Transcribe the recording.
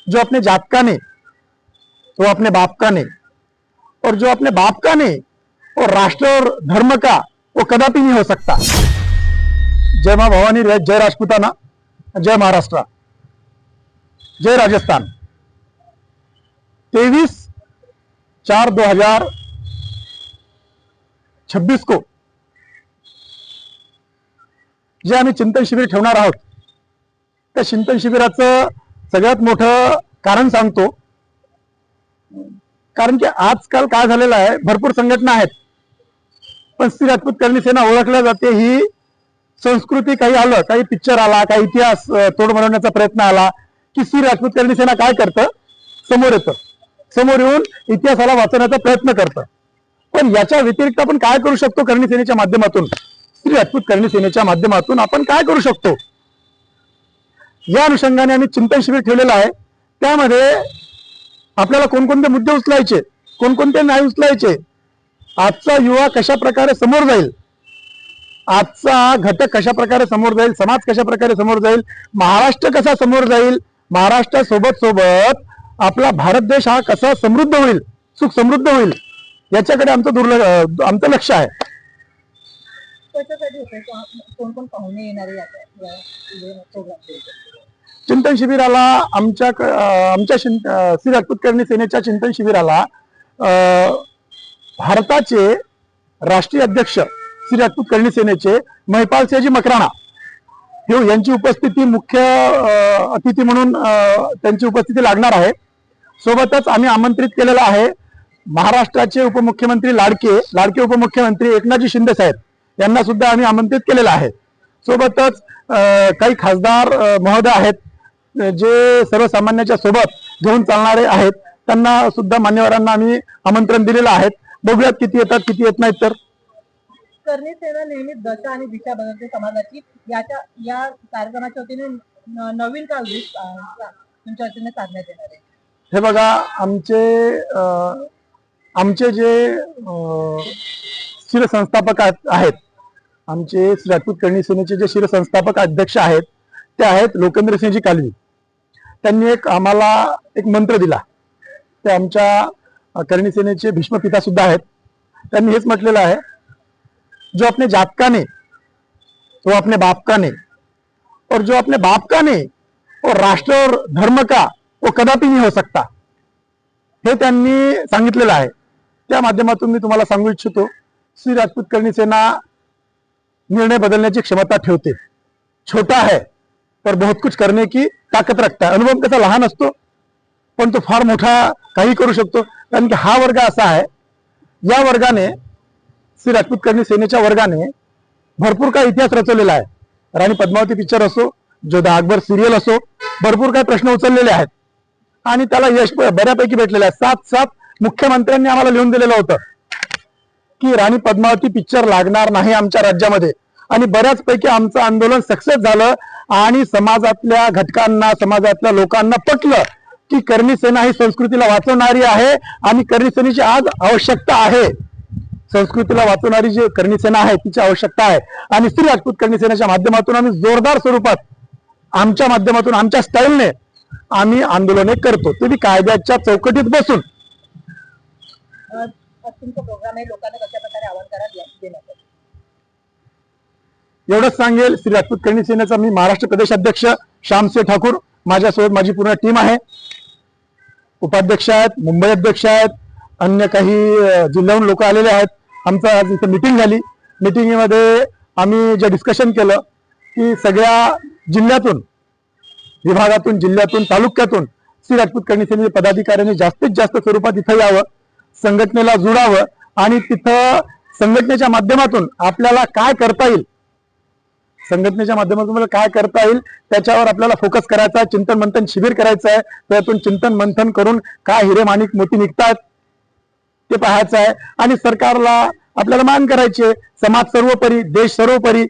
जो अपने जात का नहीं वो अपने बाप का नहीं, और जो अपने बाप का नहीं और राष्ट्र और धर्म का वो कदापि नहीं हो सकता। जय मां भवानी, जय राजपूताना, जय महाराष्ट्र, जय राजस्थान। 23/4/2026 को जे आम्ही चिंतन शिबिर ठेवणार आहोत, त्या चिंतन शिबिराचं सगळ्यात मोठं कारण सांगतो। कारण की आजकाल काय झालेलं आहे, भरपूर संघटना आहेत, पण श्री राजपूत करणी सेना ओळखल्या जाते ही संस्कृती, काही आलं, काही पिक्चर आला, काही इतिहास तोड बनवण्याचा प्रयत्न आला की श्री राजपूत करणी सेना काय करतं, समोर येतं, समोर येऊन इतिहासाला वाचवण्याचा प्रयत्न करतं। पण याच्या व्यतिरिक्त आपण काय करू शकतो? करणी सेनेच्या माध्यमातून, श्री राजपूत करणी सेनेच्या माध्यमातून आपण काय करू शकतो, या अनुषंगाने आम्ही चिंतन शिबिर ठेवलेलं आहे। त्यामध्ये आपल्याला कोणकोणते मुद्दे उचलायचे, कोणकोणते नाही उचलायचे, आजचा युवा कशा प्रकारे समोर जाईल, आजचा घटक कशा प्रकारे समोर जाईल, समाज कशा प्रकारे समोर जाईल, महाराष्ट्र कसा समोर जाईल, महाराष्ट्रासोबत सोबत आपला भारत देश हा कसा समृद्ध होईल, सुख समृद्ध होईल, याच्याकडे आमचं लक्ष आहे। चिंतन शिबिराला आमच्या श्री राजपूत करणी सेनेच्या चिंतन शिबिराला भारताचे राष्ट्रीय अध्यक्ष श्री राजपूत करणी सेनेचे महिपाल सिंहजी मकराणा यांची उपस्थिती, मुख्य अतिथी म्हणून त्यांची उपस्थिती लागणार आहे। सोबतच आम्ही आमंत्रित केलेलं आहे महाराष्ट्राचे उपमुख्यमंत्री लाडके उपमुख्यमंत्री एकनाथजी शिंदे साहेब यांना सुद्धा आम्ही आमंत्रित केलेलं आहे। सोबतच काही खासदार महोदय आहेत जे सर्वसामान्यांच्या सोबत घेऊन चालणारे आहेत, त्यांना सुद्धा मान्यवरांना आम्ही आमंत्रण दिलेलं आहे। बघूयात किती येतात किती येत नाहीत। तर करणी सेना नेहमी दशा आणि दिशा बदलते समाजाची, या कार्यक्रमाच्या वतीने नवीन काय उद्देश तुमच्या वतीने साधण्यात येणार आहे? हे बघा, आमचे जे शिरसंस्थापक आहेत, आमचे श्री राजपूत करणी सेनेचे जे शिरसंस्थापक अध्यक्ष आहेत ते आहेत लोकेंद्र सिंहजी कालवी। त्यांनी आम्हाला एक मंत्र दिला, ते आमच्या करणी सेनेचे भीष्म पिता सुद्धा आहेत। त्यांनी हेच म्हटलेलं आहे, जो अपने जात का नहीं वो अपने बाप का नहीं, और जो अपने बाप का नहीं और राष्ट्र और धर्म का वो कदापि नहीं हो सकता, हे त्यांनी सांगितलेलं आहे। त्या माध्यमातून मी तुम्हाला सांगू इच्छितो, श्री राजपूत करणी सेना निर्णय बदलण्याची क्षमता ठेवते। छोटा है पर बहुत कुछ करने की ताकत रखता है। अनुभव कसा लहान असतो पण तो फार मोठा काही करू शकतो, कारण की हा वर्ग असा आहे, या वर्गाने, श्री राजपूत करणी सेनेच्या वर्गाने भरपूर काही इतिहास रचवलेला आहे। राणी पद्मावती पिक्चर असो, जोधा अकबर सिरियल असो, भरपूर काही प्रश्न उचललेले आहेत आणि त्याला यश बऱ्यापैकी भेटलेलं आहे। 7 मुख्यमंत्र्यांनी आम्हाला लिहून दिलेलं होतं की राणी पद्मावती पिक्चर लागणार नाही आमच्या राज्यामध्ये, आणि बऱ्याचपैकी आमचं आंदोलन सक्सेस झालं आणि समाजातल्या घटकांना, समाजातल्या लोकांना पटलं की करणी सेना ही संस्कृतीला वाचवणारी आहे आणि करणी सेनेची आज आवश्यकता आहे। संस्कृतीला वाचवणारी जी करणी सेना आहे तिची आवश्यकता आहे, आणि श्री राजपूत करणी सेनेच्या माध्यमातून आम्ही जोरदार स्वरूपात आमच्या माध्यमातून, आमच्या स्टाईलने आम्ही आंदोलने करतो, ते कायद्याच्या चौकटीत बसून। एवढंच सांगेल, श्री राजपूत करणी सेनेचा मी महाराष्ट्र प्रदेश अध्यक्ष श्यामसिंह ठाकूर, माझ्यासोबत माझी पूर्ण टीम आहे, उपाध्यक्ष आहेत, मुंबई अध्यक्ष आहेत, अन्य काही जिल्ह्याहून लोक आलेले आहेत। आमचं आज इथे मीटिंग झाली। मीटिंगमध्ये आम्ही जे डिस्कशन केलं की सगळ्या जिल्ह्यातून, विभागातून, जिल्ह्यातून, तालुक्यातून श्री राजपूत करणी सेनेचे पदाधिकाऱ्यांनी जास्तीत जास्त स्वरूपात इथं यावं, संघटनेला जुडावं आणि तिथं संघटनेच्या माध्यमातून आपल्याला काय करता येईल, संघटनेच्या माध्यमातून काय करता येईल त्याच्यावर आपल्याला फोकस करायचा आहे। चिंतन मंथन शिबिर करायचं आहे, त्यातून चिंतन मंथन करून काय हिरे माणिक मोती निघतात ते पाहायचं आहे, आणि सरकारला आपल्याला मान करायचे। समाज सर्वोपरी, देश सर्वोपरी,